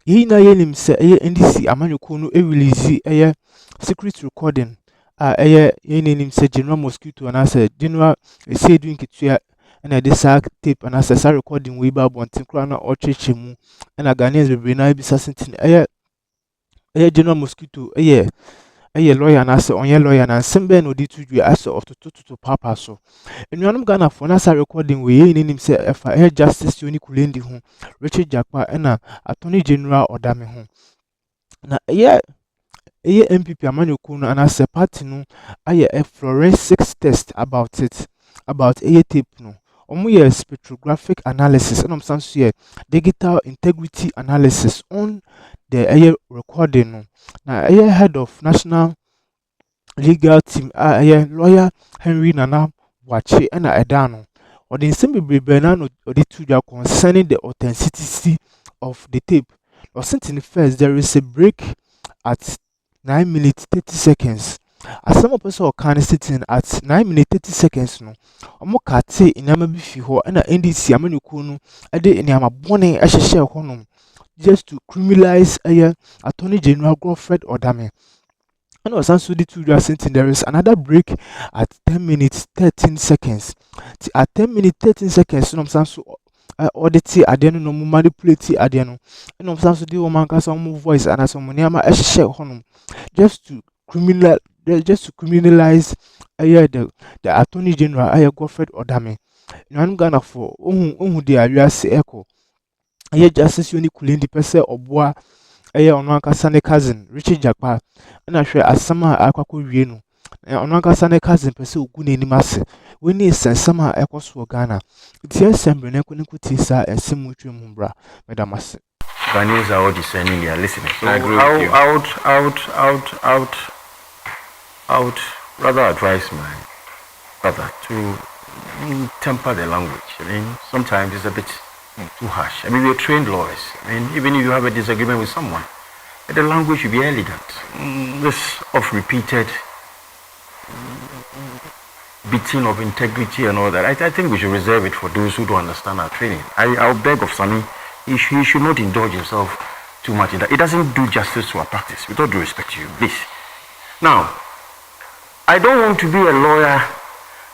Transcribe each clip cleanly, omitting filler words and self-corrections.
na yenim se NDC amanyoko no release secret recording yenim se General Mosquito and say General Asiedu Nketia na de tape and sa recording we ba bonten kra na ocheche mu na Ghanaians be na bisa sentin General Mosquito lawyer na say onye lawyer na sembe no di tudwe ase otototo papa so enuanum Ghana for na sa recording we yenim se efa justice Yoni Kulendi ho Richard Jakpa na Attorney General Odame ho na MPP amanyoko no anase party no a forensics test about tape no omo spectrographic analysis and some digital integrity analysis on the recording no na head of national legal team lawyer Henry Nana Wache na edano or the same be no or the two concerning the authenticity of the tape or sent first there is a break at 9 minutes 30 seconds. As some person can sitting at 9 minutes 30 seconds no. Omo kate inyama bi fi ho na NDC amanyoko no ade inyama bone ahyehyɛ ho no just to criminalize Attorney General Godfred Odame. And also so the two sitting there is another break at 10 minutes 13 seconds. At 10 minutes 13 seconds no so audit adeno no manipulate adeno and some so the woman can some voice and some nyama ahyehyɛ ho no just to criminalize the Attorney General Godfred Odame. Nwan Ghana for ohun de awiase echo Justice Yoni Kulendi pese oboa ono ankasa ne cousin Richard Jakpa na hwe asama akwakọ wie no ono ankasa ne cousin pese ogu n'anim ase we ni sensama ekoso Ghana tie sembre ne kunku tisa ensemu twem mbra medamase Ghanaians are all discerning, they are listening. So I would rather advise my brother to temper the language. I mean, sometimes it's a bit too harsh. I mean, we're trained lawyers. I mean, even if you have a disagreement with someone, the language should be elegant. This of repeated beating of integrity and all that, I think we should reserve it for those who don't understand our training. I'll beg of Sonny, he should not indulge himself too much in that. It doesn't do justice to our practice, with all due respect to you, please. Now, I don't want to be a lawyer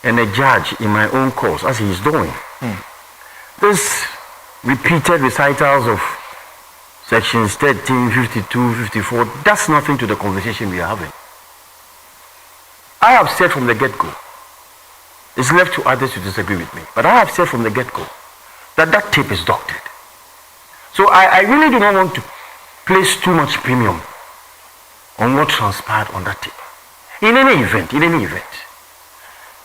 and a judge in my own cause, as he is doing. This repeated recitals of sections 13, 52, 54, does nothing to the conversation we are having. I have said from the get-go, it's left to others to disagree with me, but I have said from the get-go that tape is doctored. So I really do not want to place too much premium on what transpired on that tape. In any event,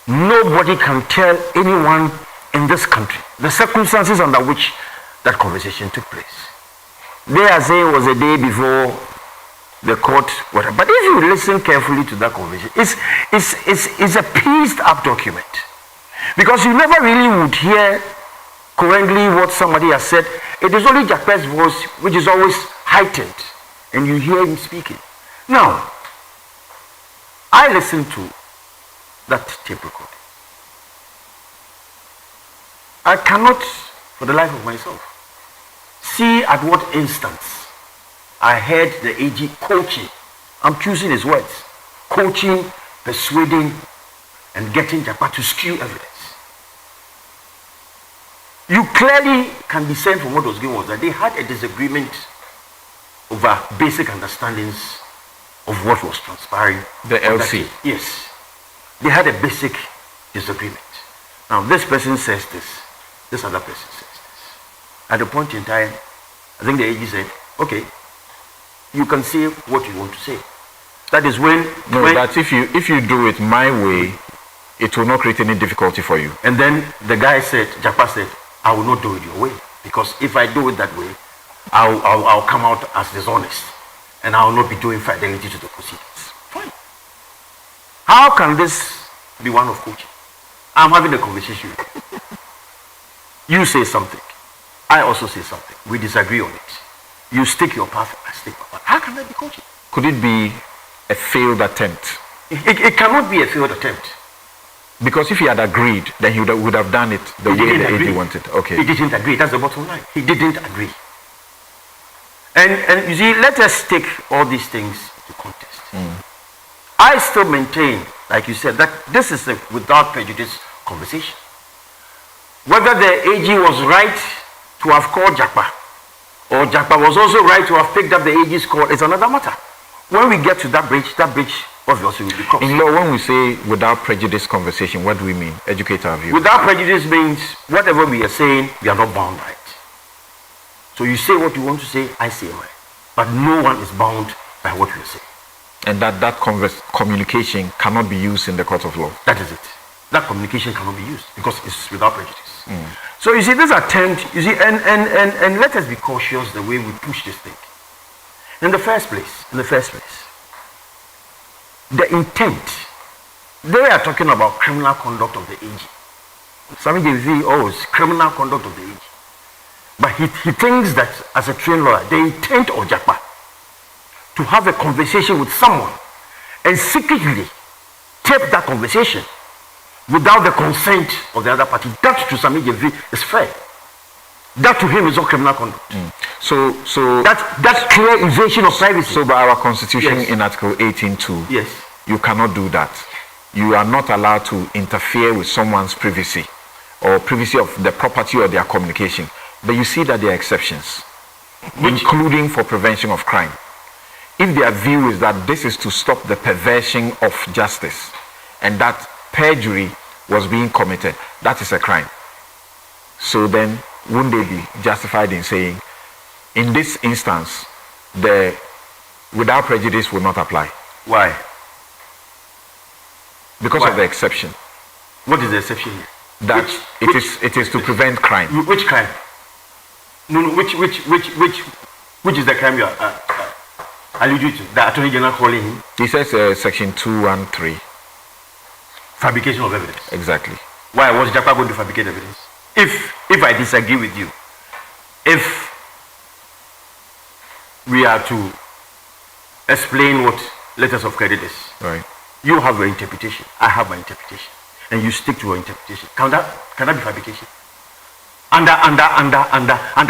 nobody can tell anyone in this country the circumstances under which that conversation took place. They are saying it was a day before the court, whatever. But if you listen carefully to that conversation, it's a pieced up document. Because you never really would hear correctly what somebody has said. It is only Jakpa's voice which is always heightened, and you hear him speaking. Now, I listened to that tape recording. I cannot, for the life of myself, see at what instance I heard the AG coaching. I'm choosing his words. Coaching, persuading, and getting Jakpa to skew evidence. You clearly can discern from what was going on that they had a disagreement over basic understandings of what was transpiring. The LC. Yes. They had a basic disagreement. Now this person says this other person says this. At a point in time, I think the AG said, okay, you can say what you want to say. That is when... No, that if you do it my way, it will not create any difficulty for you. And then the guy said, Jakpa said, I will not do it your way. Because if I do it that way, I'll come out as dishonest. And I will not be doing fidelity to the proceedings. Fine. How can this be one of coaching? I'm having a conversation. You say something. I also say something. We disagree on it. You stick your path, I stick my path. How can that be coaching? Could it be a failed attempt? It cannot be a failed attempt. Because if he had agreed, then he would have done it the way the AG wanted. Okay. He didn't agree. That's the bottom line. He didn't agree. And you see, let us take all these things to context. I still maintain, like you said, that this is a without prejudice conversation. Whether the AG was right to have called Jakpa, or Jakpa was also right to have picked up the AG's call, is another matter. When we get to that bridge obviously will be crossed. In law, when we say without prejudice conversation, what do we mean? Educate our view. Without prejudice means whatever we are saying, we are not bound by it. So you say what you want to say, I say mine. But no one is bound by what we are saying. And that communication cannot be used in the court of law. That is it. That communication cannot be used because it's without prejudice. So you see, this attempt, you see, and let us be cautious the way we push this thing. In the first place, the intent, they are talking about criminal conduct of the AG. Some say, oh, it's criminal conduct of the AG. But he thinks that as a trained lawyer, the intent of Jakpa to have a conversation with someone and secretly tape that conversation without the consent of the other party, that to Sami Jevi is fair. That to him is not criminal conduct. So that's clear invasion of privacy. So by our constitution Yes. in Article 18.2, Yes. you cannot do that. You are not allowed to interfere with someone's privacy or privacy of the property or their communication. But you see that there are exceptions, including for prevention of crime. If their view is that this is to stop the perversion of justice and that perjury was being committed, that is a crime. So then, wouldn't they be justified in saying, in this instance, the without prejudice will not apply? Why? Because Why? of the exception. What is the exception here? That it is to prevent crime. Which crime? No, which is the crime you are alluding to? The Attorney General calling him? He says section 213. Fabrication of evidence. Exactly. Why was Jakpa going to fabricate evidence? If I disagree with you, if we are to explain what letters of credit is, Right. you have your interpretation, I have my interpretation, and you stick to your interpretation. Can that be fabrication? Under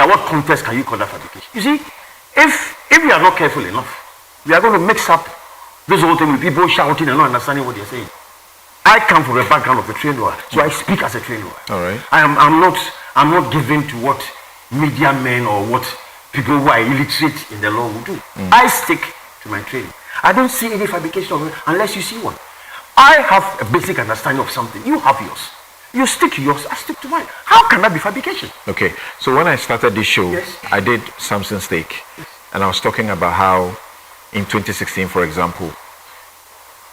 what context can you call that fabrication? You see, if we are not careful enough, we are going to mix up this whole thing with people shouting and not understanding what they're saying. I come from a background of a trained lawyer, so I speak as a trained lawyer. All right. I'm not given to what media men or what people who are illiterate in the law will do. I stick to my training. I don't see any fabrication of it unless you see one. I have a basic understanding of something. You have yours. You stick to yours, I stick to mine. How can that be fabrication? Okay. So when I started this show, Yes. I did Samson Stake, and I was talking about how in 2016, for example,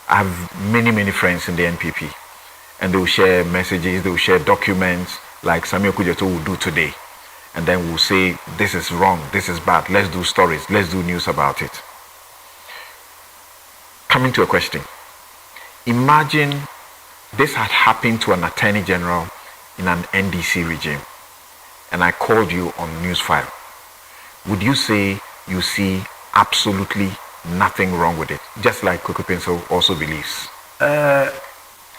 I have many friends in the NPP, and they will share messages, they will share documents like Samuel Kujeto will do today, and then we'll say this is wrong, this is bad, let's do stories, let's do news about it. Coming to a question, imagine this had happened to an attorney general in an NDC regime, and I called you on Newsfile. Would you say you see absolutely nothing wrong with it, just like Koko Pencil also believes?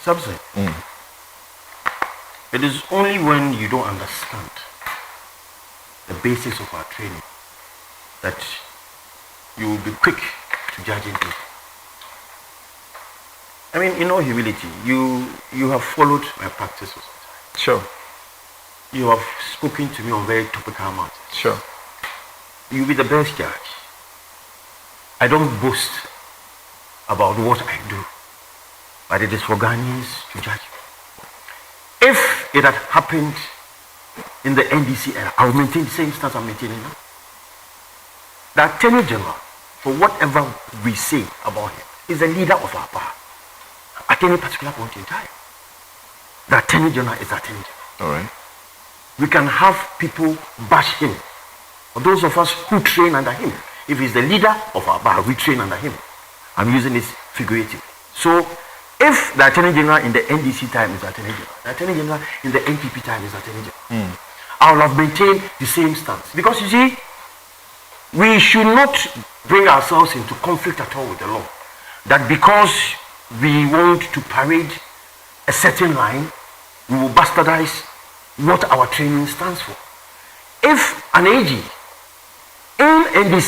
Samson, it is only when you don't understand the basics of our training that you will be quick to judging people. I mean, in all humility, you have followed my practice for some time. Sure. You have spoken to me on very topical matters. Sure. You'll be the best judge. I don't boast about what I do, but it is for Ghanaians to judge. If it had happened in the NDC era, I would maintain the same stance I'm maintaining now. The Attorney General, for whatever we say about him, is the leader of our power at any particular point in time. The Attorney General is the Attorney General. All right. We can have people bash him, or those of us who train under him. If he's the leader of our bar, we train under him. I'm using this figuratively. So, if the Attorney General in the NDC time is the Attorney General, the Attorney General in the NPP time is the Attorney General, I will have maintained the same stance. Because you see, we should not bring ourselves into conflict at all with the law. That because we want to parade a certain line, we will bastardize what our training stands for. If an AG in NDC